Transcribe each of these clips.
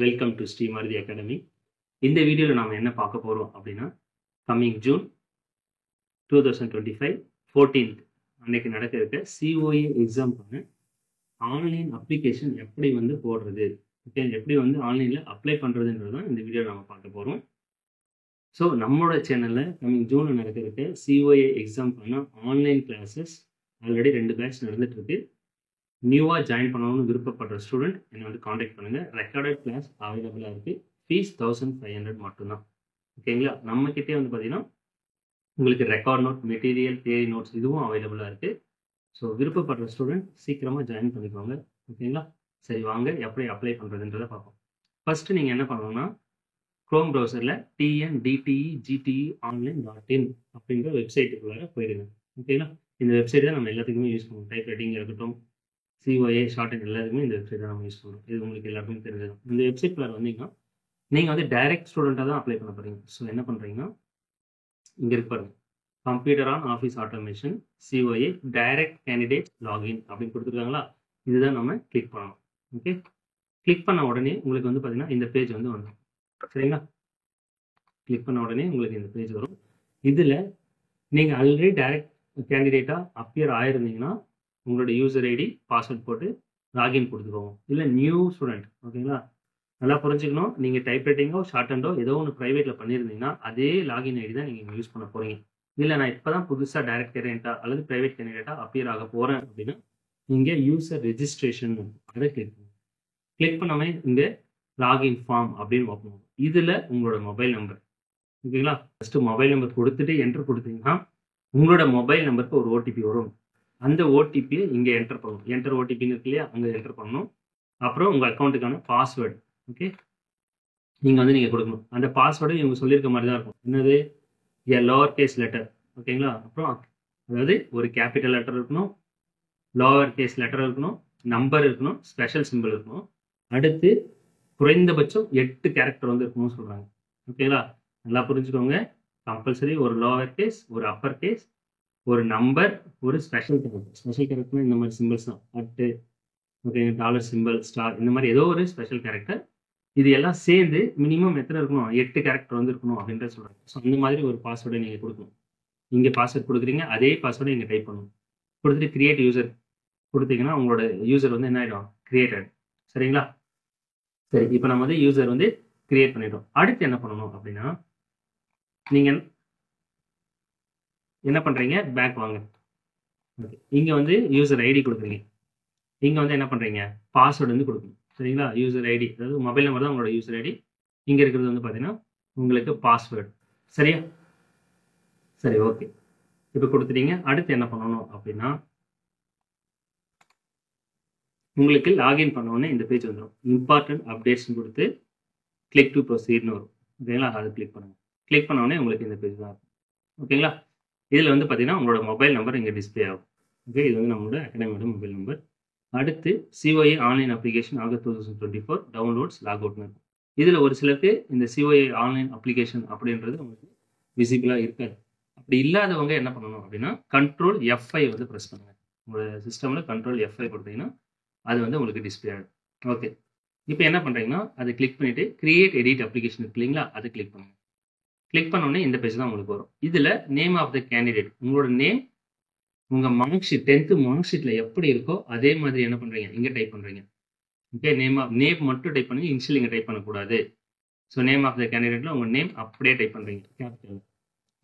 Welcome to Shri Maruti academy. இந்த வீடியோவில் நாம் என்ன பார்க்க போகிறோம் அப்படின்னா, கம்மிங் ஜூன் 2025 14th அன்னைக்கு நடக்க இருக்க சிஓஏ எக்ஸாம்க்கான ஆன்லைன் அப்ளிகேஷன் எப்படி போடுறது, ஓகே, எப்படி ஆன்லைனில் அப்ளை பண்ணுறதுன்றது தான் இந்த வீடியோவில் நம்ம பார்க்க போகிறோம். ஸோ நம்மளோட சேனலில் கம்மிங் ஜூனில் நடக்க இருக்க சிஓஏ எக்ஸாம்க்கான ஆன்லைன் கிளாஸஸ் ஆல்ரெடி 2 பேட்ச் நடந்துகிட்ருக்கு. நியூவாக ஜாயின் பண்ணணும்னு விருப்பப்படுற ஸ்டூடெண்ட் என்னை காண்டாக்ட் பண்ணுங்கள். ரெக்கார்டட் கிளாஸ் அவைலபிளாக இருக்குது. ஃபீஸ் 1500 மட்டும்தான், ஓகேங்களா. நம்மக்கிட்டே பார்த்தீங்கன்னா உங்களுக்கு record note, material, theory notes இதுவும் அவைலபிளாக இருக்குது. ஸோ விருப்பப்படுற ஸ்டூடெண்ட் சீக்கிரமாக ஜாயின் பண்ணிக்கோங்க, ஓகேங்களா. சரி, வாங்க எப்படி அப்ளை பண்ணுறதுன்றதை பார்ப்போம். ஃபஸ்ட்டு நீங்கள் என்ன பண்ணணும்னா, க்ரோம் ப்ரௌசரில் tndtegteonline.in அப்படிங்கிற வெப்சைட்டுக்குள்ளார போயிடுங்க, ஓகேங்களா. இந்த வெப்சைட் தான் நம்ம எல்லாத்துக்குமே யூஸ் பண்ணுவோம். டைப் ரைட்டிங் இருக்கட்டும், சிஓஏ ஷார்ட் எல்லாத்துக்குமே இந்த வெப்சைட் தான் நம்ம யூஸ் பண்ணுவோம். இது உங்களுக்கு எல்லாருக்குமே தெரிஞ்சது. இந்த வெப்சைட்டில் வந்தீங்கன்னா நீங்கள் டைரக்ட் ஸ்டூடெண்ட்டாக தான் அப்ளை பண்ண போகிறீங்க. ஸோ என்ன பண்ணுறீங்கன்னா, இங்கே இருப்பாருங்க, computer on office automation COA direct candidate login அப்படின்னு கொடுத்துருக்காங்களா. இதுதான் நம்ம கிளிக் பண்ணணும், ஓகே. கிளிக் பண்ண உடனே உங்களுக்கு பார்த்தீங்கன்னா இந்த பேஜ் வந்துடும், சரிங்களா. கிளிக் பண்ண உடனே உங்களுக்கு இந்த பேஜ் வரும். இதில் நீங்கள் ஆல்ரெடி டைரக்ட் கேண்டிடேட்டாக அப்பியர் ஆயிருந்தீங்கன்னா உங்களோட யூசர் ஐடி பாஸ்வேர்ட் போட்டு லாகின் கொடுத்துக்கோங்க. இல்லை நியூ ஸ்டூடெண்ட், ஓகேங்களா. நல்லா புரிஞ்சுக்கணும், நீங்கள் டைப் ரைட்டிங்கோ ஷார்ட் ஹேண்டோ ஏதோ ஒன்று ப்ரைவேட்டில் பண்ணியிருந்தீங்கன்னா அதே லாகின் ஐடி தான் நீங்கள் யூஸ் பண்ண போகிறீங்க. இல்லை நான் இப்போ தான் புதுசாக டைரக்ட் கேண்டிடேட்டாக அல்லது ப்ரைவேட் கேண்டிடேட்டாக அப்பியர் ஆக போகிறேன் அப்படின்னா இங்கே யூசர் ரெஜிஸ்ட்ரேஷன் அதை கிளிக் பண்ணுங்க. கிளிக் பண்ணாமல் இங்கே லாகின் ஃபார்ம் அப்படின்னு ஓப்பன் ஆகும். இதில் உங்களோட மொபைல் நம்பர், ஓகேங்களா. ஃபஸ்ட்டு மொபைல் நம்பர் கொடுத்துட்டு என்டர் கொடுத்தீங்கன்னா உங்களோட மொபைல் நம்பருக்கு ஒரு ஓடிபி வரும். அந்த ஓடிபியை இங்கே என்டர் பண்ணணும். என்டர் ஓடிபின்னு இருக்கு இல்லையா, அங்கே என்டர் பண்ணணும். அப்புறம் உங்கள் அக்கௌண்ட்டுக்கான பாஸ்வேர்டு, ஓகே, நீங்கள் கொடுக்கணும். அந்த பாஸ்வேர்டு இவங்க சொல்லியிருக்க மாதிரி தான் இருக்கும். என்னது, ஏ லோவர் கேஸ் லெட்டர், ஓகேங்களா. அப்புறம் அதாவது ஒரு கேபிட்டல் லெட்டர் இருக்கணும், லோவர் கேஸ் லெட்டர் இருக்கணும், நம்பர் இருக்கணும், ஸ்பெஷல் சிம்பிள் இருக்கணும். அடுத்து குறைந்தபட்சம் 8 கேரக்டர் இருக்கணும்னு சொல்கிறாங்க, ஓகேங்களா. நல்லா புரிஞ்சுக்கோங்க. கம்பல்சரி ஒரு லோவர் கேஸ், ஒரு அப்பர் கேஸ், ஒரு நம்பர், ஒரு ஸ்பெஷல் கேரக்டர். ஸ்பெஷல் கேரக்டர்னா இந்த மாதிரி சிம்பிள்ஸ் தான், அட்டு, ஓகேங்க, டாலர் சிம்பிள், ஸ்டார், இந்த மாதிரி ஏதோ ஒரு ஸ்பெஷல் கேரக்டர். இது எல்லாம் சேர்ந்து மினிமம் எத்தனை இருக்கணும், 8 கேரக்டர் இருக்கணும் அப்படின்ற சொல்கிறாங்க. ஸோ அந்த மாதிரி ஒரு பாஸ்வேர்டை நீங்கள் கொடுக்கணும். இங்கே பாஸ்வேர்ட் கொடுக்குறீங்க, அதே பாஸ்வேர்டை நீங்கள் டைப் பண்ணணும். கொடுத்துட்டு கிரியேட் யூசர் கொடுத்தீங்கன்னா உங்களோட யூசர் என்ன ஆகிடும், கிரியேட்டட், சரிங்களா. சரி, இப்போ நம்ம யூசர் கிரியேட் பண்ணிட்டோம். அடுத்து என்ன பண்ணணும் அப்படின்னா, நீங்கள் என்ன பண்ணுறீங்க, பேக் வாங்க. ஓகே, இங்கே யூசர் ஐடி கொடுக்குறீங்க. இங்கே என்ன பண்ணுறீங்க, பாஸ்வேர்டு கொடுக்கணும், சரிங்களா. யூசர் ஐடி, அதாவது மொபைல் நம்பர் தான் உங்களோட யூசர் ஐடி. இங்கே இருக்கிறது பார்த்தீங்கன்னா உங்களுக்கு பாஸ்வேர்டு, சரியா. சரி, ஓகே, இப்போ கொடுத்துட்டீங்க. அடுத்து என்ன பண்ணணும் அப்படின்னா, உங்களுக்கு லாகின் பண்ணோடனே இந்த பேஜ் வந்துடும். இம்பார்ட்டன்ட் அப்டேட்ஸ்னு கொடுத்து கிளிக் டு ப்ரொசீட்னு வரும், ஓகேங்களா. அதை கிளிக் பண்ணுங்கள். கிளிக் பண்ணோடனே உங்களுக்கு இந்த பேஜ் தான் இருக்கும், ஓகேங்களா. இதில் பார்த்தீங்கன்னா உங்களோட மொபைல் நம்பர் இங்கே டிஸ்பிளே ஆகும், ஓகே. இது நம்மளோட அகாடமியோட மொபைல் நம்பர். அடுத்து COA online application August 2024 downloads log அவுட்னு இருக்கும். இதில் ஒரு சிலருக்கு இந்த சிஓஏ ஆன்லைன் அப்ளிகேஷன் அப்படின்றது உங்களுக்கு விசிபிளாக இருக்காது. அப்படி இல்லாதவங்க என்ன பண்ணணும் அப்படின்னா, கண்ட்ரோல் F5 ப்ரெஸ் பண்ணுங்கள். உங்களோட சிஸ்டமில் கண்ட்ரோல் F5 கொடுத்தீங்கன்னா அது உங்களுக்கு டிஸ்பிளே ஆகும், ஓகே. இப்போ என்ன பண்ணுறீங்கன்னா, அதை கிளிக் பண்ணிவிட்டு கிரியேட் எடிட் அப்ளிகேஷன் இருக்கு இல்லைங்களா, அதை கிளிக் பண்ணுங்கள். கிளிக் பண்ணோடனே இந்த பேஜ் தான் உங்களுக்கு வரும். இதில் நேம் ஆஃப் த கேண்டிடேட், உங்களோட நேம் உங்கள் மார்க் ஷீட் 10th மார்க் ஷீட்டில் எப்படி இருக்கோ அதே மாதிரி என்ன பண்ணுறீங்க, இங்கே டைப் பண்ணுறீங்க, ஓகே. நேம் மட்டும் டைப் பண்ணி இனிஷியல் இங்கே டைப் பண்ணக்கூடாது. ஸோ நேம் ஆஃப் த கேண்டிடேட்டில் உங்கள் நேம் அப்படியே டைப் பண்ணுறீங்க, கேபிட்டல்.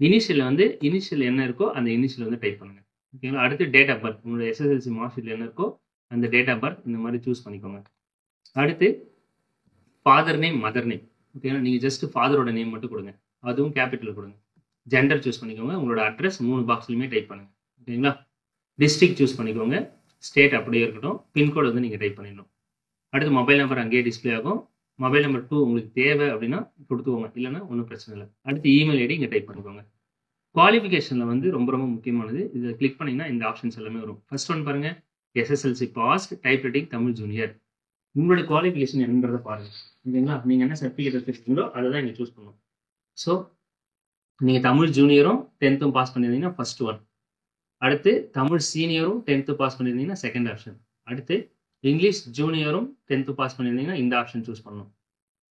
இனிஷியல் இனிஷியல் என்ன இருக்கோ அந்த இனிஷியல் டைப் பண்ணுங்கள், ஓகேங்களா. அடுத்து டேட் ஆஃப் பர்த், உங்களோட SSLC மார்க் ஷீட்டில் என்ன இருக்கோ அந்த டேட் ஆஃப் பர்த் இந்த மாதிரி சூஸ் பண்ணிக்கோங்க. அடுத்து ஃபாதர் நேம், மதர் நேம், ஓகேங்களா. நீங்கள் ஜஸ்ட் ஃபாதரோட நேம் மட்டும் கொடுங்க, அதுவும் கேபிட்டல் கொடுங்க. ஜெண்டர் சூஸ் பண்ணிக்கோங்க. உங்களோட அட்ரஸ் 3 பாக்ஸ்லையுமே டைப் பண்ணுங்கள், ஓகேங்களா. டிஸ்ட்ரிக்ட் சூஸ் பண்ணிக்கோங்க. ஸ்டேட் அப்படியே இருக்கட்டும். பின்கோடு நீங்கள் டைப் பண்ணிடணும். அடுத்து மொபைல் நம்பர் அங்கேயே டிஸ்பிளே ஆகும். மொபைல் நம்பர் 2 உங்களுக்கு தேவை அப்படின்னா கொடுத்துக்கோங்க, இல்லைன்னா ஒன்றும் பிரச்சனை இல்லை. அடுத்து இமெயில் ஐடி இங்கே டைப் பண்ணிக்கோங்க. குவாலிஃபிகேஷனில் ரொம்ப ரொம்ப முக்கியமானது, இதை கிளிக் பண்ணிங்கன்னா இந்த ஆப்ஷன்ஸ் எல்லாமே வரும். ஃபர்ஸ்ட் ஒன் பாருங்கள், SSLC passed, type writing Tamil junior. உங்களோட குவாலிஃபிகேஷன் என்னன்றதை பாருங்கள், ஓகேங்களா. நீங்கள் என்ன சர்டிஃபிகேட் வச்சுருக்கீங்களோ அதை தான் இங்கே சூஸ் பண்ணணும். ஸோ நீங்கள் தமிழ் ஜூனியரும் 10th பாஸ் பண்ணியிருந்தீங்கன்னா ஃபர்ஸ்ட் ஒன். அடுத்து தமிழ் சீனியரும் 10th பாஸ் பண்ணியிருந்தீங்கன்னா செகண்ட் ஆப்ஷன். அடுத்து இங்கிலீஷ் ஜூனியரும் 10th பாஸ் பண்ணியிருந்தீங்கன்னா இந்த ஆப்ஷன் சூஸ் பண்ணணும்.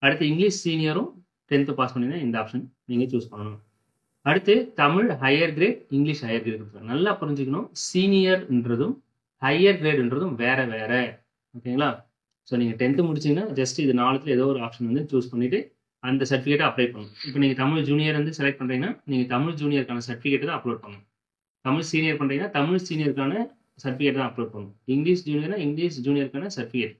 அடுத்து இங்கிலீஷ் சீனியரும் 10th பாஸ் பண்ணிங்கன்னா இந்த ஆப்ஷன் நீங்கள் சூஸ் பண்ணணும். அடுத்து Tamil higher great, English higher great கொடுத்துருக்காங்க. நல்லா புரிஞ்சுக்கணும், சீனியர்ன்றதும் ஹையர் கிரேட்ன்றதும் வேற வேற. ஓகேங்களா? ஸோ நீங்கள் 10th முடிச்சிங்கன்னா ஜஸ்ட் இது 4த்துல ஏதோ ஒரு ஆப்ஷன் வந்து சூஸ் பண்ணிவிட்டு அந்த சர்டிஃபிகேட்டை அப்ளை பண்ணணும். இப்போ நீங்கள் தமிழ் ஜூனியர் வந்து செலக்ட் பண்ணுறீங்கன்னா நீங்கள் தமிழ் ஜூனியருக்கான சர்டிஃபிகேட்டை தான் அப்லோட் பண்ணணும். தமிழ் சீனியர் பண்ணுறீங்கன்னா தமிழ் சீனியருக்கான சர்டிஃபிகேட் தான் அப்லோட் பண்ணணும். இங்கிலீஷ் ஜூனியர்னா இங்கிலீஷ் ஜூனியருக்கான சர்டிஃபிகேட்,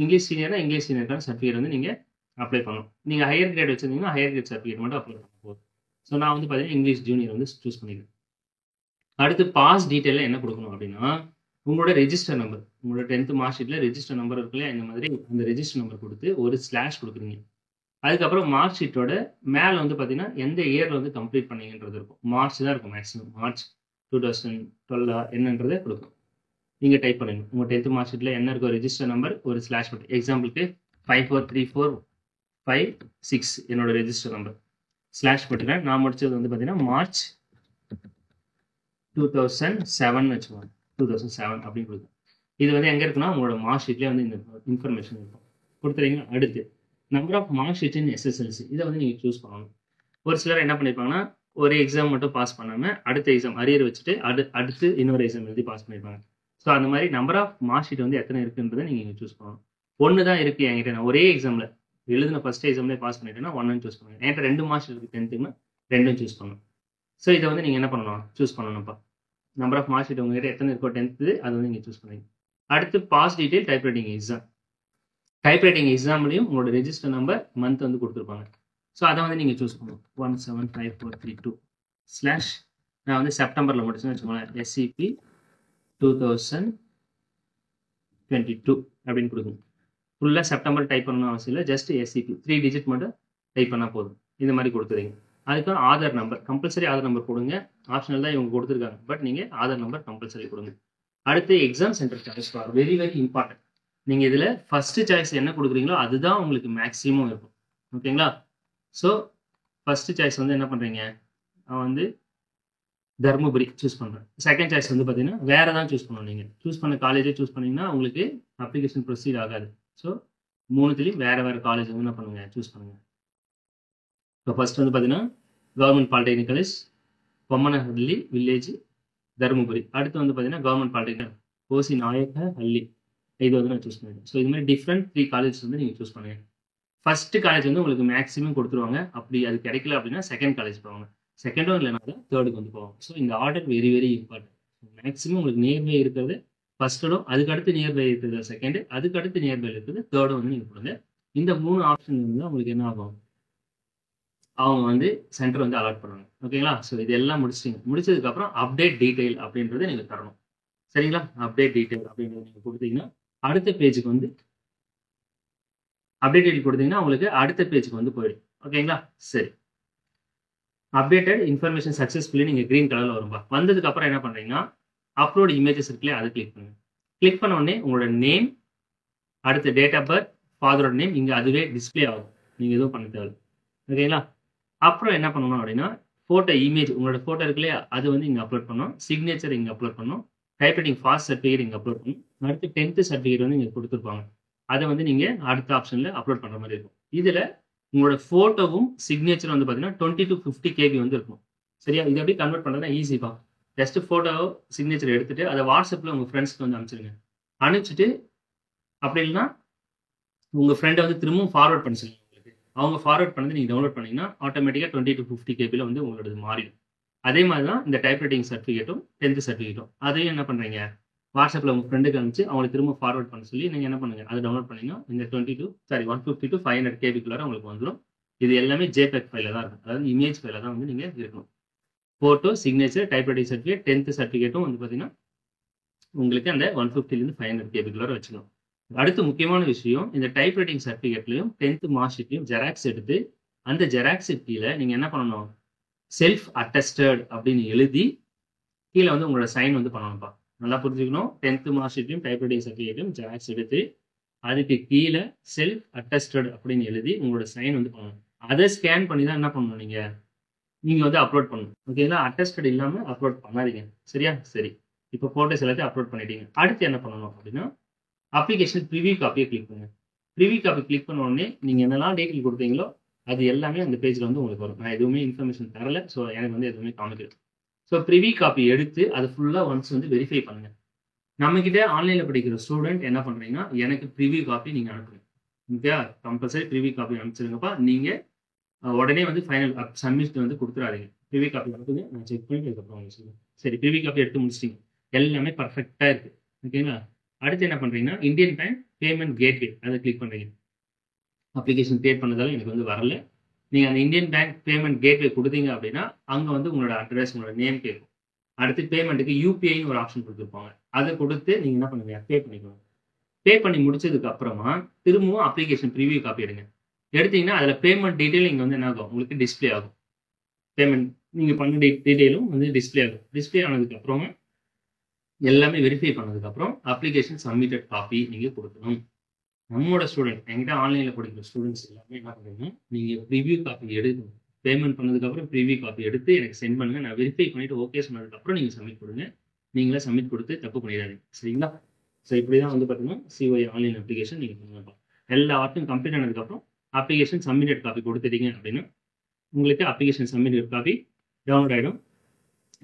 இங்கிலீஷ் சீனியர்னா இங்கிலீஷ் சீனியருக்கான சர்டிஃபிகேட் வந்து நீங்கள் அப்ளை பண்ணணும். நீங்கள் ஹையர் கிரேட் வச்சிருந்தீங்கன்னா ஹையர் கிரேட் சர்டிஃபிகேட் மட்டும் அப்லோட் பண்ண போதும். ஸோ நான் வந்து பார்த்தீங்கன்னா இங்கிலீஷ் ஜூனியர் வந்து சூஸ் பண்ணிக்கிறேன். அடுத்து பாஸ் டீட்டெயிலில் என்ன கொடுக்கணும் அப்படின்னா உங்களோட ரெஜிஸ்டர் நம்பர், உங்களோட 10th மார்க் ஷீட்டில் ரெஜிஸ்டர் நம்பர் இருக்குல்ல, இந்த மாதிரி அந்த ரெஜிஸ்டர் நம்பர் கொடுத்து ஒரு ஸ்லாஷ் கொடுக்குறீங்க. அதுக்கப்புறம் மார்க் ஷீட்டோட மேலே வந்து பார்த்தீங்கன்னா எந்த இயரில் வந்து கம்ப்ளீட் பண்ணீங்கன்றது இருக்கும். மார்ச் தான் இருக்கும், மேக்ஸிமம் மார்ச் 2012 என்னன்றதை கொடுக்கும். நீங்கள் டைப் பண்ணுங்க உங்கள் 10th மார்க் ஷீட்டில் என்ன இருக்கோ ரெஜிஸ்டர் நம்பர் ஒரு ஸ்லாஷ் போட்டு, எக்ஸாம்பிளுக்கு 543456 என்னோட ரெஜிஸ்டர் நம்பர் ஸ்லாஷ் போட்டுக்கிறேன். நான் முடிச்சது வந்து பார்த்தீங்கன்னா மார்ச் 2007 வச்சுக்கோங்க, 2007 அப்படின்னு கொடுக்கும். இது வந்து எங்கே இருக்குன்னா உங்களோட மார்க் ஷீட்லேயே வந்து இந்த இன்ஃபர்மேஷன் இருக்கும் கொடுத்துறீங்க. அடுத்து number of mark sheet in SSLC, இதை வந்து நீங்கள் சூஸ் பண்ணணும். ஒரு சிலர் என்ன பண்ணியிருப்பாங்கன்னா ஒரு எக்ஸாம் மட்டும் பாஸ் பண்ணாமல் அடுத்த எக்ஸாம் அரியர் வச்சுட்டு அடுத்து இன்னொரு எக்ஸாம் எழுதி பாஸ் பண்ணியிருப்பாங்க. ஸோ அந்த மாதிரி நம்பர் ஆஃப் மார்க் ஷீட் வந்து எத்தனை இருக்குன்றதை நீங்கள் சூஸ் பண்ணணும். 1 தான் இருக்குது என்கிட்ட, நான் ஒரே எக்ஸாமில் எழுதின ஃபர்ஸ்ட் எக்ஸாம்லேயே பாஸ் பண்ணிட்டேன்னா 1 சூஸ் பண்ணுங்க. என்கிட்ட 2 மார்க் ஷீட் இருக்குது 10th 2 சூஸ் பண்ணணும். ஸோ இதை வந்து நீங்கள் என்ன பண்ணணும், சூஸ் பண்ணணும்ப்பா. நம்பர் ஆஃப் மார்க் ஷீட் உங்ககிட்ட எத்தனை இருக்கோ 10th அது வந்து நீங்கள் சூஸ் பண்ணுங்க. அடுத்து pass detail typewriting exam. Typewriting எக்ஸாம்லையும் உங்களோட ரெஜிஸ்டர் நம்பர் மந்த் வந்து கொடுத்துருப்பாங்க. ஸோ அதை வந்து நீங்கள் சூஸ் பண்ணணும். 175432 ஸ்லாஷ் நான் வந்து செப்டம்பரில் முடிச்சுன்னு வச்சுக்கோங்களேன், SCP 2022 அப்படின்னு கொடுக்கணும். ஃபுல்லாக செப்டம்பர் டைப் பண்ணணும் அவசியம் இல்லை, ஜஸ்ட் SCP 3 டிஜிட் மட்டும் டைப் பண்ணால் போதும். இந்த மாதிரி கொடுத்துருங்க. அதுக்கு Aadhaar number compulsory, Aadhaar number கொடுங்க. ஆப்ஷனல் தான் இவங்க கொடுத்துருக்காங்க, பட் நீங்கள் ஆதார் நம்பர் கம்பல்சரி கொடுங்க. அடுத்து exam centre choice for very very important. நீங்கள் இதில் ஃபர்ஸ்ட் சாய்ஸ் என்ன கொடுக்குறீங்களோ அதுதான் உங்களுக்கு மேக்ஸிமம் இருக்கும். ஓகேங்களா? ஸோ ஃபர்ஸ்ட் சாய்ஸ் வந்து என்ன பண்ணுறீங்க, நான் வந்து தர்மபுரி சூஸ் பண்ணுறேன். செகண்ட் சாய்ஸ் வந்து பார்த்தீங்கன்னா வேறு தான் சூஸ் பண்ணணும். நீங்கள் சூஸ் பண்ண காலேஜே சூஸ் பண்ணிங்கன்னா உங்களுக்கு அப்ளிகேஷன் ப்ரொசீட் ஆகாது. ஸோ 3த்துலேயும் வேறு வேறு காலேஜ் வந்து என்ன பண்ணுங்கள், சூஸ் பண்ணுங்கள். இப்போ ஃபர்ஸ்ட் வந்து பார்த்தீங்கன்னா government polytechnic college Bommanahalli village Dharmapuri. அடுத்து வந்து பார்த்தீங்கன்னா கவர்மெண்ட் பாலிடெக்னிக் ஓசி நாயக்கஹள்ளி, இது வந்து நான் சூஸ் பண்ணிடுறேன். ஸோ இது மாதிரி டிஃப்ரெண்ட் 3 காலேஜஸ் வந்து நீங்கள் சூஸ் பண்ணுங்கள். ஃபர்ஸ்ட் காலேஜ் வந்து உங்களுக்கு மேக்ஸிமம் கொடுத்துருவாங்க. அப்படி அது கிடைக்கல அப்படின்னா செகண்ட் காலேஜ் போவாங்க, செகண்டும் இல்லைனா தேர்டுக்கு வந்து போவாங்க. ஸோ இந்த order very very important. Maximum உங்களுக்கு நியர்பை இருக்கிறது ஃபர்ஸ்டும், அதுக்கடுத்து நியர்பை இருக்கிறது செகண்டு, அதுக்கடுத்து நியர்பை இருக்கிறது தேர்டும் வந்து நீங்கள் கொடுங்க. இந்த 3 ஆப்ஷன் வந்து உங்களுக்கு என்ன ஆகும், அவங்க வந்து சென்டர் வந்து அலாட் பண்ணுவாங்க. ஓகேங்களா? ஸோ இது எல்லாம் முடிச்சதுக்கப்புறம் அப்டேட் டீட்டெயில் அப்படின்றத நீங்கள் தரணும். சரிங்களா? அப்டேட் டீட்டெயில் அப்படின்றத நீங்கள் கொடுத்தீங்கன்னா அடுத்த பேஜுக்கு வந்து அப்டேட் டீட்டெயில் கொடுத்தீங்கன்னா உங்களுக்கு அடுத்த பேஜுக்கு வந்து போயிடும். ஓகேங்களா? சரி, அப்டேட்டட் இன்ஃபர்மேஷன் சக்ஸஸ்ஃபுல்லி நீங்கள் க்ரீன் கலரில் வரும்பா. வந்ததுக்கப்புறம் என்ன பண்ணுறீங்கன்னா அப்லோட் இமேஜஸ் இருக்குல்லையே அதை கிளிக் பண்ணுங்க. கிளிக் பண்ண உடனே உங்களோட நேம், அடுத்த டேட் ஆஃப் பர்த், ஃபாதரோட நேம் இங்கே அதுவே டிஸ்பிளே ஆகும். நீங்கள் எதுவும் பண்ண தேவை. ஓகேங்களா? அப்புறம் என்ன பண்ணணும் அப்படின்னா ஃபோட்டோ இமேஜ், உங்களோட ஃபோட்டோ இருக்கு இல்லையா அது வந்து இங்கே அப்லோட் பண்ணணும். சிக்னேச்சர் இங்கே அப்லோட் பண்ணணும். டைப்ரைட்டிங் பாஸ் சர்டிஃபிகேட் இங்கே அப்லோட் பண்ணணும். அடுத்து 10th சர்டிஃபிகேட் வந்து இங்கே கொடுத்துருப்பாங்க. அதை வந்து நீங்கள் அடுத்த ஆப்ஷனில் அப்லோட் பண்ணுற மாதிரி இருக்கும். இதில் உங்களோட ஃபோட்டோவும் சிக்னேச்சரும் வந்து பார்த்தீங்கன்னா 20 to 50 KB வந்து இருக்கும். சரியா? இது எப்படி கன்வெர்ட் பண்ணுறதுனா ஈஸிப்பா. ஜஸ்ட் ஃபோட்டோ சிக்னேச்சர் எடுத்துட்டு அதை வாட்ஸ்அப்பில் உங்கள் ஃப்ரெண்ட்ஸ்க்கு வந்து அனுப்பிச்சிருங்க. அனுப்பிச்சிட்டு அப்படி இல்லைன்னா உங்கள் ஃப்ரெண்டை வந்து திரும்பவும் ஃபார்வர்ட் பண்ண சொல்லுங்க. உங்களுக்கு அவங்க ஃபார்வர்ட் பண்ணது நீங்கள் டவுன்லோட் பண்ணிங்கன்னா ஆட்டோமேட்டிக்காக 20 to 50 KBயில் வந்து உங்களோட மாறிடும். அதே மாதிரி தான் இந்த டைப்ரைட்டிங் சர்டிஃபிகேட்டும் 10th சர்டிஃபிகேட்டும் அதையும் என்ன பண்ணுறீங்க, வாட்ஸ்அப்பில் உங்கள் ஃப்ரெண்டுக்கு அனுப்பிச்சு அவங்களுக்கு திரும்ப ஃபார்வர்ட் பண்ண சொல்லி நீங்கள் என்ன பண்ணுங்கள், அதை டவுன்லோட் பண்ணிங்கன்னா இந்த 150 to 500 KBக்குள்ளார உங்களுக்கு வந்துடும். இது எல்லாமே JPEG ஃபைலில் தான் இருக்கும், அதாவது இமேஜ் ஃபைலில் தான் வந்து நீங்கள் இருக்கணும். Photo, signature, typewriting certificate, 10th சர்டிஃபிகேட்டும் வந்து பார்த்தீங்கன்னா உங்களுக்கு அந்த 150 to 500 KBக்குள்ளார வச்சுக்கணும். அடுத்து முக்கியமான விஷயம், இந்த டைப்ரைட்டிங் சர்டிஃபிகேட்லையும் 10th மார்க் ஷீட்லையும் ஜெராக்ஸ் எடுத்து அந்த ஜெராக்ஸ் கீழே நீங்கள் என்ன பண்ணணும், செல்ஃப் அட்டஸ்டட் அப்படின்னு எழுதி கீழே வந்து உங்களோட சைன் வந்து பண்ணணும்ப்பா. நல்லா புரிஞ்சுக்கணும். 10th மார்க் ஷீட்லையும் டைப்ரைட்டிங் சர்டிஃபிகேட்லையும் ஜெராக்ஸ் எடுத்து அதுக்கு கீழே செல்ஃப் அட்டஸ்டட் அப்படின்னு எழுதி உங்களோட சைன் வந்து பண்ணணும். அதை ஸ்கேன் பண்ணி தான் என்ன பண்ணணும், நீங்கள் வந்து அப்லோட் பண்ணணும். ஓகேங்களா? அட்டஸ்டட் இல்லாமல் அப்லோட் பண்ணாதீங்க. சரியா? சரி, இப்போ ஃபோட்டோஸ் எல்லாத்தையும் அப்லோட் பண்ணிட்டீங்க. அடுத்து என்ன பண்ணணும் அப்படின்னா அப்ளிகேஷன் ப்ரிவியூ காப்பியை கிளிக் பண்ணுங்க. ப்ரிவி காப்பி கிளிக் பண்ண உடனே நீங்கள் என்னெல்லாம் டீட்டெயில் கொடுத்தீங்களோ அது எல்லாமே அந்த பேஜில் வந்து உங்களுக்கு வரும். நான் எதுவுமே இன்ஃபர்மேஷன் தரல, ஸோ எனக்கு வந்து எதுவுமே காமிக்கல. ஸோ ப்ரிவி காப்பி எடுத்து அதை ஃபுல்லாக ஒன்ஸ் வந்து வெரிஃபை பண்ணுங்கள். நம்மக்கிட்ட ஆன்லைனில் படிக்கிற ஸ்டூடெண்ட் என்ன பண்ணுறீங்கன்னா, எனக்கு ப்ரிவியூ காப்பி நீங்கள் அனுப்புங்க. ஓகே, கம்பல்சரி ப்ரிவியூ காப்பி அனுப்பிச்சிருங்கப்பா. நீங்கள் உடனே வந்து ஃபைனல் சப்மிட் வந்து கொடுத்துடாதீங்க. ப்ரிவியூ காப்பி அனுப்புங்க, நான் செக் பண்ணிட்டு அதுக்கப்புறம் உங்களுக்கு சொல்லுவேன். சரி, ப்ரிவியூ காப்பி எடுத்து முடிச்சிட்டிங்க, எல்லாமே பர்ஃபெக்டாக இருக்குது. ஓகேங்களா? அடுத்து என்ன பண்ணுறீங்கன்னா, இந்தியன் பேங்க் பேமெண்ட் கேட்வே அதை கிளிக் பண்ணுறீங்க. அப்ளிகேஷன் கிரியேட் பண்ணதால எனக்கு வந்து வரல. நீங்கள் அந்த இந்தியன் பேங்க் பேமெண்ட் கேட்வே கொடுத்தீங்க அப்படின்னா அங்கே வந்து உங்களோட அட்ரஸ், உங்களோட நேம் கேட்கும். அடுத்து பேமெண்ட்டுக்கு யூபிஐன்னு ஒரு ஆப்ஷன் கொடுத்துருப்பாங்க. அதை கொடுத்து நீங்கள் என்ன பண்ணுங்க, பே பண்ணிக்கணும். பே பண்ணி முடிச்சதுக்கு அப்புறமா திரும்பவும் அப்ளிகேஷன் ப்ரிவியூ காப்பி எடுங்க. எடுத்தீங்கன்னா அதில் பேமெண்ட் டீட்டெயில் இங்கே வந்து என்ன ஆகும், உங்களுக்கு டிஸ்பிளே ஆகும். பேமெண்ட் நீங்கள் பண்ண டீட்டெயிலும் வந்து டிஸ்பிளே ஆகும். டிஸ்பிளே ஆனதுக்கு அப்புறமா எல்லாமே வெரிஃபை பண்ணதுக்கப்புறம் அப்ளிகேஷன் சப்மிட்டட் காப்பி நீங்கள் கொடுக்கணும். நம்மளோட ஸ்டூடெண்ட், என்கிட்ட ஆன்லைனில் படிக்கிற ஸ்டூடெண்ட்ஸ் எல்லாமே என்ன பண்ணுறீங்கன்னா, நீங்கள் ப்ரிவியூ காப்பி எடுக்கணும். பேமெண்ட் பண்ணதுக்கப்புறம் ப்ரிவியூ காப்பி எடுத்து எனக்கு சென்ட் பண்ணுங்கள். நான் வெரிஃபை பண்ணிவிட்டு ஓகே சொன்னதுக்கப்புறம் நீங்கள் சப்மிட் கொடுங்க. நீங்களே சப்மிட் கொடுத்து தப்பு பண்ணிடாதீங்க. சரிங்களா? ஸோ இப்படி தான் வந்து பார்த்தீங்கன்னா சிஓஏ ஆன்லைன் அப்ளிகேஷன் நீங்கள் பண்ணலாம். எல்லா ஒர்க்கும் கம்ப்ளீட் ஆனதுக்கப்புறம் அப்ளிகேஷன் சப்மிட்டட் காப்பி கொடுத்துட்டீங்க அப்படின்னா உங்களுக்கு அப்ளிகேஷன் சப்மிட்டட் காப்பி டவுன்லோட் ஆகிடும்.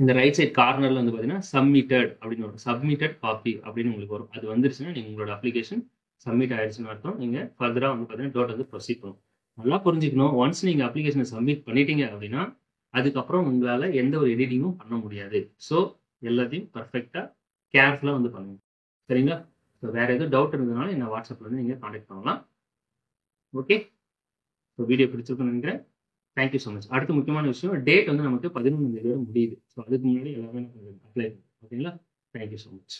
இந்த ரைட் சைட் கார்னரில் வந்து பார்த்தீங்கன்னா சப்மிட்டட் அப்படின்னு வரும். சப்மிட்டட் காப்பி அப்படின்னு உங்களுக்கு வரும். அது வந்துருச்சுன்னா நீங்கள் உங்களோட அப்ளிகேஷன் சப்மிட் ஆயிடுச்சுன்னு அர்த்தம். நீங்கள் ஃபர்தராக வந்து பார்த்தீங்கன்னா டோட் வந்து ப்ரொசீட் பண்ணும். நல்லா புரிஞ்சுக்கணும், ஒன்ஸ் நீங்கள் அப்ளிகேஷனை சப்மிட் பண்ணிட்டீங்க அப்படின்னா அதுக்கப்புறம் உங்களால் எந்த ஒரு எடிட்டிங்கும் பண்ண முடியாது. ஸோ எல்லாத்தையும் பர்ஃபெக்டாக கேர்ஃபுல்லாக வந்து பண்ணுங்க. சரிங்களா? ஸோ வேறு எதுவும் டவுட் இருந்ததுனால என்ன வாட்ஸ்அப்பில் வந்து நீங்கள் காண்டாக்ட் பண்ணலாம். ஓகே, ஸோ வீடியோ பிடிச்சிருக்குன்னு நினைக்கிறேன். Thank you so much. அடுத்த முக்கியமான விஷயம், டேட் வந்து நமக்கு 11 முடியுது. ஸோ அதுக்கு முன்னாடி எல்லாமே அப்ளை பண்ணுங்க. ஓகேங்களா? Thank you so much.